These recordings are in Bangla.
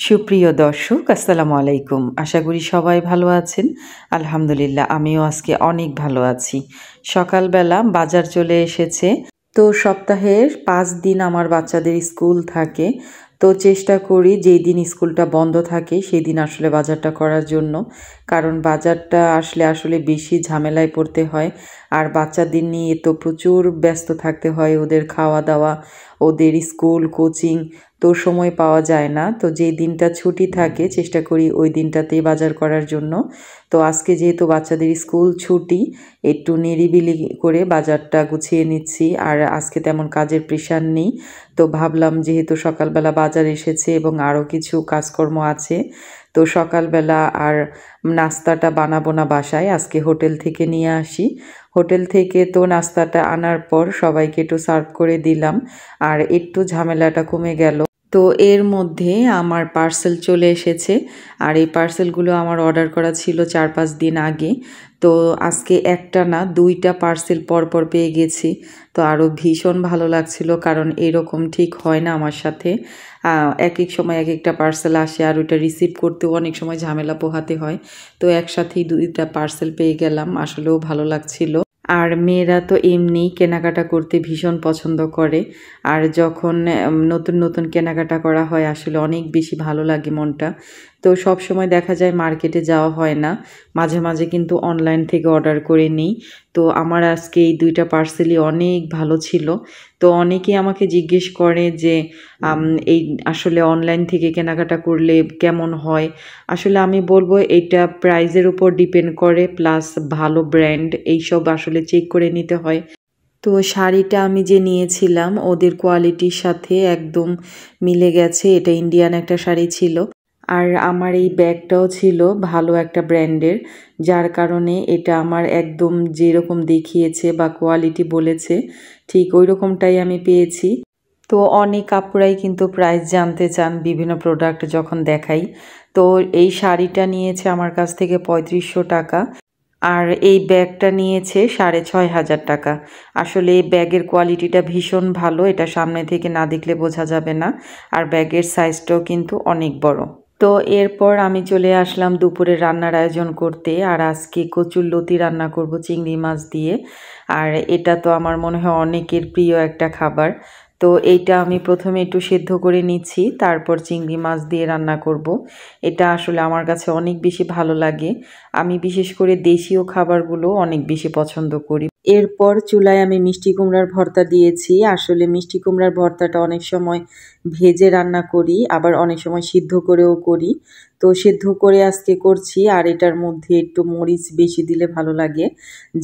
সুপ্রিয় দর্শক, আসসালামু আলাইকুম। আশা করি সবাই ভালো আছেন। আলহামদুলিল্লাহ, আমিও আজকে অনেক ভালো আছি। সকালবেলা বাজার চলে এসেছে। তো সপ্তাহের ৫ দিন আমার বাচ্চাদের স্কুল থাকে। তো চেষ্টা করি যেই দিন স্কুলটা বন্ধ থাকে সেদিন আসলে বাজারটা করার জন্য। কারণ বাজারটা আসলে বেশি ঝামেলায় পড়তে হয়। আর বাচ্চাদের নিয়ে তো প্রচুর ব্যস্ত থাকতে হয়, ওদের খাওয়া-দাওয়া, ওদের স্কুল, কোচিং, তো সময় পাওয়া যায় না। তো যেই দিনটা ছুটি থাকে চেষ্টা করি ওই দিনটাতেই বাজার করার জন্য। তো আজকে যেহেতু বাচ্চাদের স্কুল ছুটি, একটু নিরিবিলি করে বাজারটা গুছিয়ে নিচ্ছি। আর আজকে তেমন কাজের প্রেশার নেই। তো ভাবলাম যেহেতু সকালবেলা বাজার এসেছে এবং আরও কিছু কাজকর্ম আছে, তো সকালবেলা আর নাস্তাটা বানাবো না বাসায়, আজকে হোটেল থেকে নিয়ে আসি। হোটেল থেকে তো নাস্তাটা আনার পর সবাইকে একটু সার্ভ করে দিলাম, আর একটু ঝামেলাটা কমে গেল। তো এর মধ্যে আমার পার্সেল চলে এসেছে, আর এই পার্সেলগুলো আমার অর্ডার করা ছিল ৪-৫ দিন আগে। তো আজকে একটা না ২টা পার্সেল পরপর পেয়ে গেছি। তো আরও ভীষণ ভালো লাগছিল, কারণ এরকম ঠিক হয় না আমার সাথে। এক সময় একটা পার্সেল আসে আর ওইটা রিসিভ করতেও অনেক সময় ঝামেলা পোহাতে হয়। তো একসাথেই ২টা পার্সেল পেয়ে গেলাম, আসলেও ভালো লাগছিল। আর মেয়েরা তো এমনিই কেনাকাটা করতে ভীষণ পছন্দ করে। আর যখন নতুন নতুন কেনাকাটা করা হয় আসলে অনেক বেশি ভালো লাগে মনটা। তো সবসময় দেখা যায় মার্কেটে যাওয়া হয় না, মাঝে মাঝে কিন্তু অনলাইন থেকে অর্ডার করে নিই। তো আমার আজকে এই ২টা পার্সেলই অনেক ভালো ছিল। তো অনেকেই আমাকে জিজ্ঞেস করে যে এই আসলে অনলাইন থেকে কেনাকাটা করলে কেমন হয়। আসলে আমি বলবো এটা প্রাইজের উপর ডিপেন্ড করে, প্লাস ভালো ব্র্যান্ড এইসব আসলে চেক করে নিতে হয়। তো শাড়িটা আমি যে নিয়েছিলাম ওদের কোয়ালিটির সাথে একদম মিলে গেছে, এটা ইন্ডিয়ান একটা শাড়ি ছিল। আর আমার এই ব্যাগটাও ছিল ভালো একটা ব্র্যান্ডের, যার কারণে এটা আমার একদম যেরকম দেখিয়েছে বা কোয়ালিটি বলেছে ঠিক ওই রকমটাই আমি পেয়েছি। তো অনেক আপুরাই কিন্তু প্রাইস জানতে চান বিভিন্ন প্রোডাক্ট যখন দেখাই। তো এই শাড়িটা নিয়েছে আমার কাছ থেকে ৩৫০০ টাকা, আর এই ব্যাগটা নিয়েছে ৬,৫০০ টাকা। আসলে এই ব্যাগের কোয়ালিটিটা ভীষণ ভালো, এটা সামনে থেকে না দেখলে বোঝা যাবে না। আর ব্যাগের সাইজটাও কিন্তু অনেক বড়। তো এরপর আমি চলে আসলাম দুপুরের রান্নার আয়োজন করতে। আর আজকে কচুরলতি রান্না করব চিংড়ি মাছ দিয়ে। আর এটা তো আমার মনে হয় অনেকের প্রিয় একটা খাবার। তো এইটা আমি প্রথমে একটু সেদ্ধ করে নিচ্ছি, তারপর চিংড়ি মাছ দিয়ে রান্না করব। এটা আসলে আমার কাছে অনেক বেশি ভালো লাগে। আমি বিশেষ করে দেশীয় খাবারগুলো অনেক বেশি পছন্দ করি। এরপর চুলায় আমি মিষ্টি কুমড়ার ভর্তা দিয়েছি। আসলে মিষ্টি কুমড়ার ভর্তাটা অনেক সময় ভেজে রান্না করি, আবার অনেক সময় সিদ্ধ করেও করি। তো সিদ্ধ করে আজকে করছি, আর এটার মধ্যে একটু মরিচ বেশি দিলে ভালো লাগে।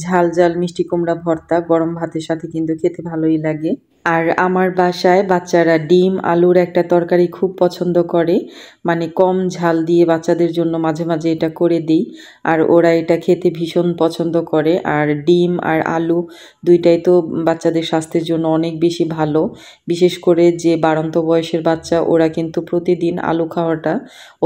ঝাল ঝাল মিষ্টি কুমড়া ভর্তা গরম ভাতের সাথে কিন্তু খেতে ভালোই লাগে। আর আমার বাসায় বাচ্চারা ডিম আলুর একটা তরকারি খুব পছন্দ করে, মানে কম ঝাল দিয়ে বাচ্চাদের জন্য মাঝে মাঝে এটা করে দিই। আর ওরা এটা খেতে ভীষণ পছন্দ করে। আর ডিম আর আলু দুইটাই তো বাচ্চাদের স্বাস্থ্যের জন্য অনেক বেশি ভালো। বিশেষ করে যে বাড়ন্ত বয়সের বাচ্চা, ওরা কিন্তু প্রতিদিন আলু খাওয়াটা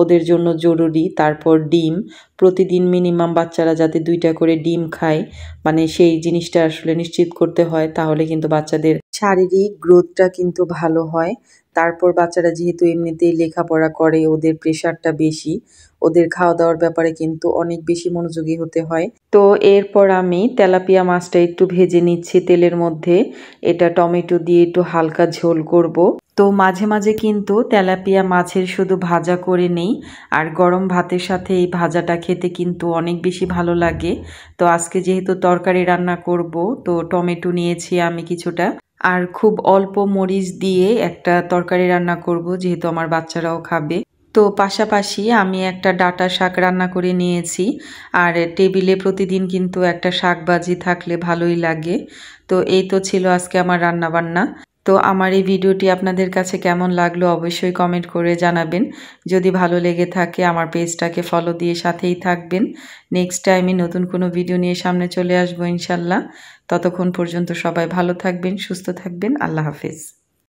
ওদের জন্য জরুরি। তারপর ডিম, প্রতিদিন মিনিমাম বাচ্চারা যাতে 2টা করে ডিম খায়, মানে সেই জিনিসটা আসলে নিশ্চিত করতে হয়, তাহলে কিন্তু বাচ্চাদের শারীরিক গ্রোথটা কিন্তু ভালো হয়। তারপর বাচ্চারা যেহেতু এমনিতেই লেখাপড়া করে, ওদের প্রেশারটা বেশি, ওদের খাওয়া দাওয়ার ব্যাপারে কিন্তু অনেক বেশি মনোযোগী হতে হয়। তো এরপর আমি তেলাপিয়া মাছটা একটু ভেজে নিচ্ছি তেলের মধ্যে। এটা টমেটো দিয়ে একটু হালকা ঝোল করব। তো মাঝে মাঝে কিন্তু তেলাপিয়া মাছের শুধু ভাজা করে নেই, আর গরম ভাতের সাথে এই ভাজাটা খেতে কিন্তু অনেক বেশি ভালো লাগে। তো আজকে যেহেতু তরকারি রান্না করব, তো টমেটো নিয়েছি আমি কিছুটা, আর খুব অল্প মরিচ দিয়ে একটা তরকারি রান্না করব, যেহেতু আমার বাচ্চারাও খাবে। তো পাশাপাশি আমি একটা ডাঁটা শাক রান্না করে নিয়েছি। আর টেবিলে প্রতিদিন কিন্তু একটা শাক ভাজি থাকলে ভালোই লাগে। তো এই তো ছিল আজকে আমার রান্না বান্না। তো আমার এই ভিডিওটি আপনাদের কাছে কেমন লাগলো অবশ্যই কমেন্ট করে জানাবেন। যদি ভালো লেগে থাকে আমার পেজটাকে ফলো দিয়ে সাথেই থাকবেন। নেক্সট টাইমে নতুন কোনো ভিডিও নিয়ে সামনে চলে আসবো ইনশাল্লাহ। ততক্ষণ পর্যন্ত সবাই ভালো থাকবেন, সুস্থ থাকবেন। আল্লাহ হাফেজ।